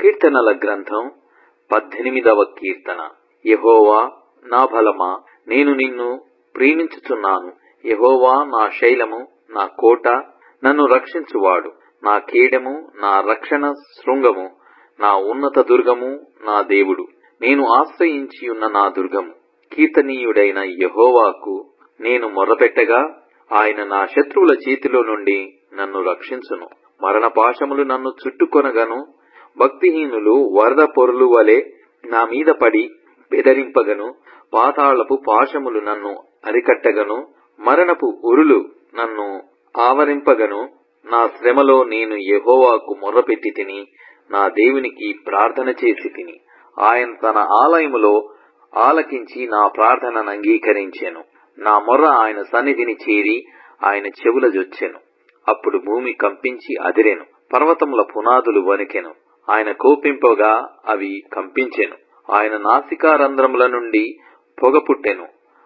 కీర్తనల గ్రంథం 18వ కీర్తన. యెహోవా నా బలమా, నేను నిన్ను ప్రేమించుచున్నాను. యెహోవా నా శైలము, నా కోట, నన్ను రక్షించువాడు, నా కేడము, నా రక్షణ శృంగము, నా ఉన్నత దుర్గము, నా దేవుడు, నేను ఆశ్రయించియున్న నా దుర్గము. కీర్తనీయుడైన యెహోవాకు నేను మొర్రపెట్టగా ఆయన నా శత్రువుల చేతిలో నుండి నన్ను రక్షించును. మరణపాశములు నన్ను చుట్టుకొనగను, భక్తిహీనులు వరద పొరలు వలె నా మీద పడి బెదరింపగను. పాతాళపు పాశములు నన్ను అరికట్టగను, మరణపు ఉరులు నన్ను ఆవరింపగను. నా శ్రమలో నేను యెహోవాకు మొర్రపెట్టి తిని, నా దేవునికి ప్రార్థన చేసి తిని. ఆయన తన ఆలయములో ఆలకించి నా ప్రార్థనను అంగీకరించెను. నా మొర్ర ఆయన సన్నిధిని చేరి ఆయన చెవుల జొచ్చెను. అప్పుడు భూమి కంపించి అదిరెను, పర్వతముల పునాదులు వణికెను. ఆయన కోపింపగా అవి కంపించెను. ఆయన నాసికారంధ్రముల నుండి పొగ పుట్టెను.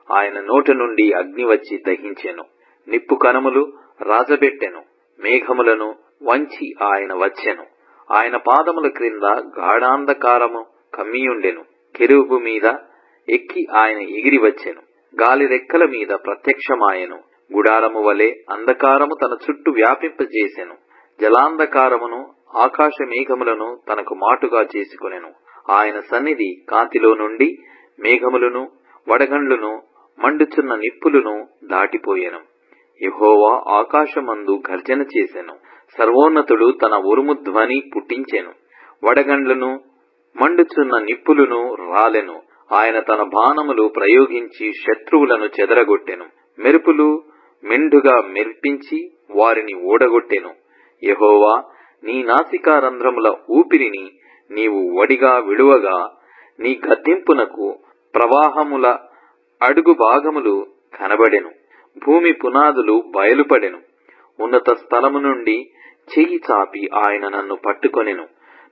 ఆయన నోటి నుండి అగ్ని వచ్చి దహించెను. నిప్పు కణములు రాజబెట్టెను. మేఘములను వంచి ఆయన వచ్చెను. ఆయన పాదముల క్రింద గాఢాంధకారము కమ్మియుండెను. కెరూబు మీద ఎక్కి ఆయన ఎగిరి వచ్చెను. గాలి రెక్కల మీద ప్రత్యక్షమాయెను. గుడారము వలె అంధకారము తన చుట్టూ వ్యాపింపజేసెను. జలాంధకారమును ఆకాశ మేఘములను తనకు మాటుగా చేసుకొనెను. ఆయన సన్నిధి కాంతిలో నుండి మేఘములను వడగండ్లను మండుచున్న నిప్పులను దాటిపోయెను. యెహోవా ఆకాశమందు గర్జన చేసెను. సర్వోన్నతుడు తన ఉరుము ధ్వని పుట్టించెను. వడగండ్లను మండుచున్న నిప్పులను రాలెను. ఆయన తన బాణములు ప్రయోగించి శత్రువులను చెదరగొట్టెను. మెరుపులు మెండుగా మెరిపించి వారిని ఓడగొట్టెను. యెహోవా, నీ నాసికారంధ్రముల ఊపిరిని నీవు వడిగా విడువగా, నీ గద్దింపునకు ప్రవాహముల అడుగు భాగములు కనబడెను. భూమి పునాదులు బయలుపడెను. ఉన్నత స్థలము నుండి చెయ్యి చాపి ఆయన నన్ను పట్టుకొనెను.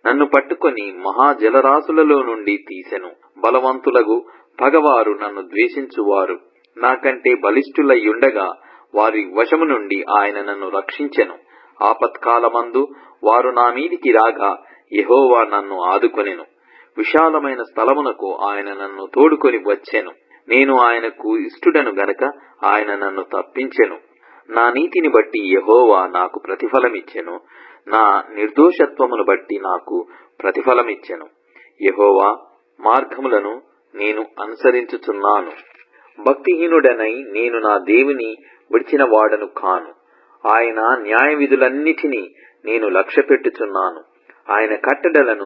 నన్ను పట్టుకొని మహాజలరాశులలో నుండి తీసెను. బలవంతులగు పగవారు నన్ను ద్వేషించువారు నాకంటే బలిష్ఠులయ్యుండగా వారి వశము నుండి ఆయన నన్ను రక్షించెను. ఆపత్కాలమందు వారు నా మీదికి రాగా యెహోవా నన్ను ఆదుకొనెను. విశాలమైన స్థలమునకు ఆయన నన్ను తోడుకొని వచ్చెను. నేను ఆయనకు ఇష్టుడను గనక ఆయన నన్ను తప్పించెను. నా నీతిని బట్టి యెహోవా నాకు ప్రతిఫలమిచ్చెను. నా నిర్దోషత్వమును బట్టి నాకు ప్రతిఫలమిచ్చెను. యెహోవా మార్గములను నేను అనుసరించుచున్నాను. భక్తిహీనుడనై నేను నా దేవుని విడిచిన వాడను కాను. ఆయన న్యాయ విధులన్నిటినీ నేను లక్ష్యపెట్టుచున్నాను. ఆయన కట్టడలను